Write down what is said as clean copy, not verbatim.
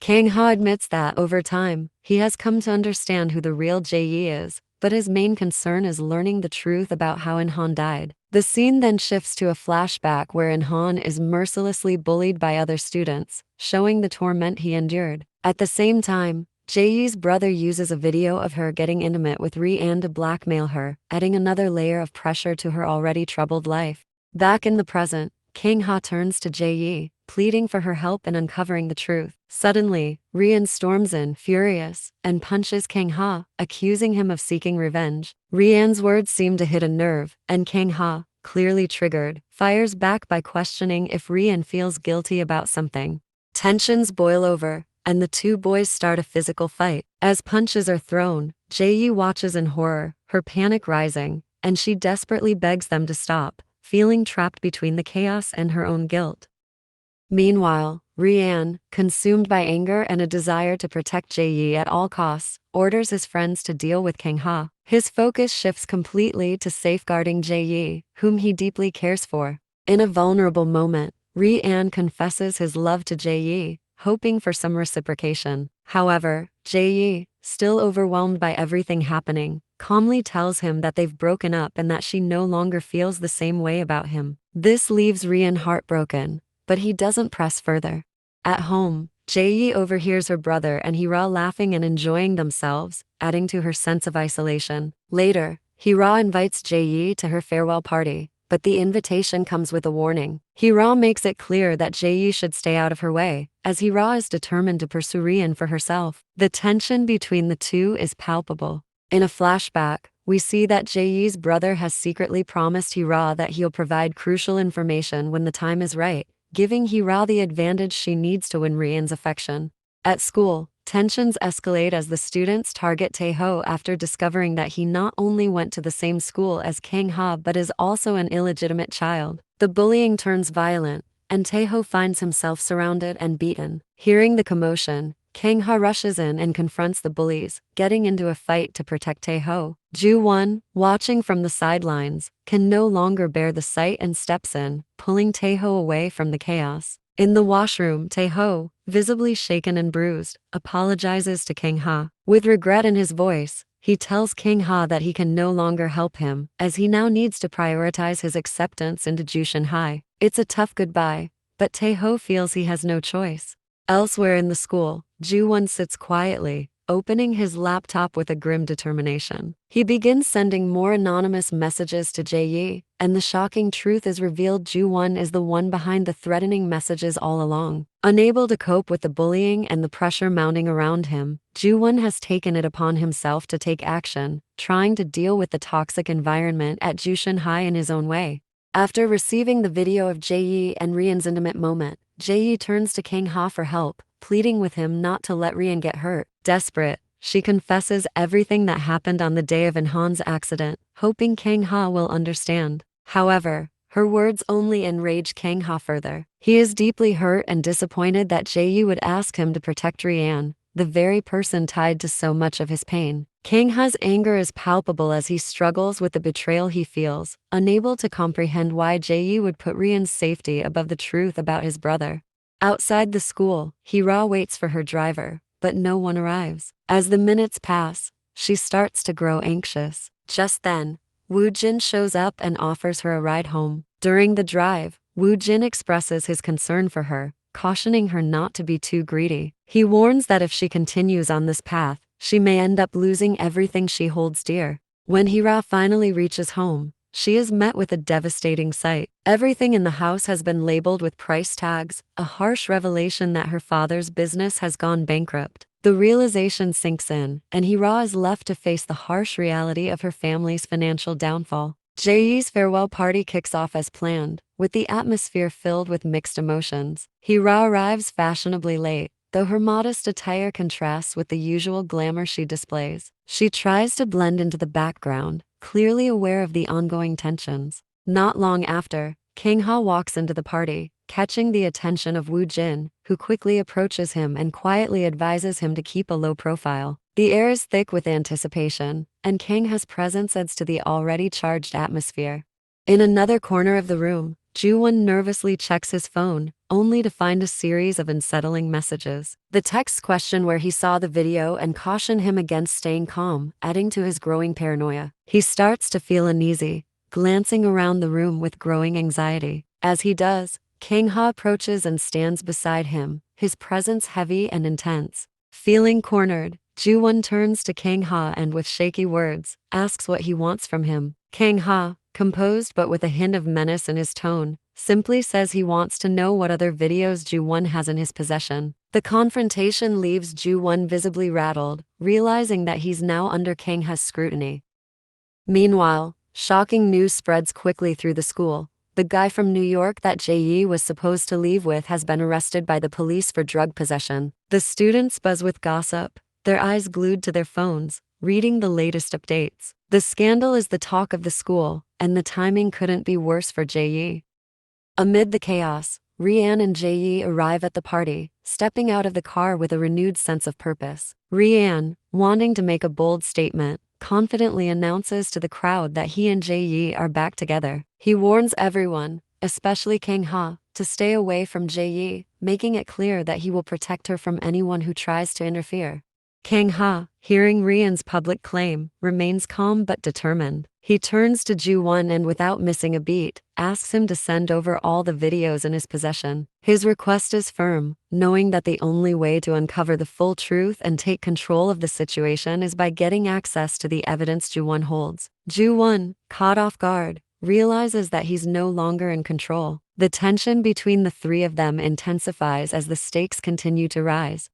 Kang Ha admits that, over time, he has come to understand who the real Jae Yi is, but his main concern is learning the truth about how In Han died. The scene then shifts to a flashback where In Han is mercilessly bullied by other students, showing the torment he endured. At the same time, Jae Yi's brother uses a video of her getting intimate with Ri-an to blackmail her, adding another layer of pressure to her already troubled life. Back in the present, Kang Ha turns to Jae Yi, pleading for her help in uncovering the truth. Suddenly, Ri-an storms in, furious, and punches Kang Ha, accusing him of seeking revenge. Ri-an's words seem to hit a nerve, and Kang Ha, clearly triggered, fires back by questioning if Ri-an feels guilty about something. Tensions boil over, and the two boys start a physical fight. As punches are thrown, Jae Yi watches in horror, her panic rising, and she desperately begs them to stop, feeling trapped between the chaos and her own guilt. Meanwhile, Ri-an, consumed by anger and a desire to protect Jae Yi at all costs, orders his friends to deal with Kang Ha. His focus shifts completely to safeguarding Jae Yi, whom he deeply cares for. In a vulnerable moment, Ri-an confesses his love to Jae Yi, hoping for some reciprocation. However, Jae Yi, still overwhelmed by everything happening, calmly tells him that they've broken up and that she no longer feels the same way about him. This leaves Ri-an heartbroken, but he doesn't press further. At home, Jae Yi overhears her brother and He Ra laughing and enjoying themselves, adding to her sense of isolation. Later, He Ra invites Jae Yi to her farewell party, but the invitation comes with a warning. He Ra makes it clear that Jae Yi should stay out of her way, as He Ra is determined to pursue Ri-an for herself. The tension between the two is palpable. In a flashback, we see that Jae Yi's brother has secretly promised He Ra that he'll provide crucial information when the time is right, giving He Ra the advantage she needs to win Ri-an's affection. At school, tensions escalate as the students target Tae-ho after discovering that he not only went to the same school as Kang Ha but is also an illegitimate child. The bullying turns violent, and Tae-ho finds himself surrounded and beaten. Hearing the commotion, Kang Ha rushes in and confronts the bullies, getting into a fight to protect Tae-ho. Joo-won, watching from the sidelines, can no longer bear the sight and steps in, pulling Tae-ho away from the chaos. In the washroom, Tae-ho, visibly shaken and bruised, apologizes to Kang Ha. With regret in his voice, he tells Kang Ha that he can no longer help him, as he now needs to prioritize his acceptance into Jooshin High. It's a tough goodbye, but Tae-ho feels he has no choice. Elsewhere in the school, Joo-won sits quietly, opening his laptop with a grim determination. He begins sending more anonymous messages to Jae Yi, and the shocking truth is revealed: Joo-won is the one behind the threatening messages all along. Unable to cope with the bullying and the pressure mounting around him, Joo-won has taken it upon himself to take action, trying to deal with the toxic environment at Jooshin High in his own way. After receiving the video of Jae Yi and Ri-an's intimate moment, Jae Yi turns to Kang Ha for help, pleading with him not to let Ri-an get hurt. Desperate, she confesses everything that happened on the day of In Han's accident, hoping Kang Ha will understand. However, her words only enrage Kang Ha further. He is deeply hurt and disappointed that Jae Yi would ask him to protect Ri-an, the very person tied to so much of his pain. Kang Ha's anger is palpable as he struggles with the betrayal he feels, unable to comprehend why Jae Yi would put Ri-an's safety above the truth about his brother. Outside the school, He Ra waits for her driver, but no one arrives. As the minutes pass, she starts to grow anxious. Just then, Woo Jin shows up and offers her a ride home. During the drive, Woo Jin expresses his concern for her, cautioning her not to be too greedy. He warns that if she continues on this path, she may end up losing everything she holds dear. When He Ra finally reaches home, she is met with a devastating sight. Everything in the house has been labeled with price tags, a harsh revelation that her father's business has gone bankrupt. The realization sinks in, and He Ra is left to face the harsh reality of her family's financial downfall. Jae Yi's farewell party kicks off as planned, with the atmosphere filled with mixed emotions. He Ra arrives fashionably late, though her modest attire contrasts with the usual glamour she displays. She tries to blend into the background, clearly aware of the ongoing tensions. Not long after, Kang Ha walks into the party, catching the attention of Woo Jin, who quickly approaches him and quietly advises him to keep a low profile. The air is thick with anticipation, and Kang Ha's presence adds to the already charged atmosphere. In another corner of the room, Joo-won nervously checks his phone, only to find a series of unsettling messages. The texts question where he saw the video and caution him against staying calm, adding to his growing paranoia. He starts to feel uneasy, glancing around the room with growing anxiety. As he does, Kang Ha approaches and stands beside him, his presence heavy and intense. Feeling cornered, Joo-won turns to Kang Ha and with shaky words, asks what he wants from him. Kang Ha, composed but with a hint of menace in his tone, simply says he wants to know what other videos Joo-won has in his possession. The confrontation leaves Joo-won visibly rattled, realizing that he's now under Kang Ha's scrutiny. Meanwhile, shocking news spreads quickly through the school. The guy from New York that Jae Yi was supposed to leave with has been arrested by the police for drug possession. The students buzz with gossip, their eyes glued to their phones, reading the latest updates. The scandal is the talk of the school, and the timing couldn't be worse for Jae Yi. Amid the chaos, Rian and Jae Yi arrive at the party, stepping out of the car with a renewed sense of purpose. Rian, wanting to make a bold statement, confidently announces to the crowd that he and Jae Yi are back together. He warns everyone, especially Kang Ha, to stay away from Jae Yi, making it clear that he will protect her from anyone who tries to interfere. Kang Ha, hearing Rian's public claim, remains calm but determined. He turns to Joo-won and without missing a beat, asks him to send over all the videos in his possession. His request is firm, knowing that the only way to uncover the full truth and take control of the situation is by getting access to the evidence Joo-won holds. Joo-won, caught off guard, realizes that he's no longer in control. The tension between the three of them intensifies as the stakes continue to rise.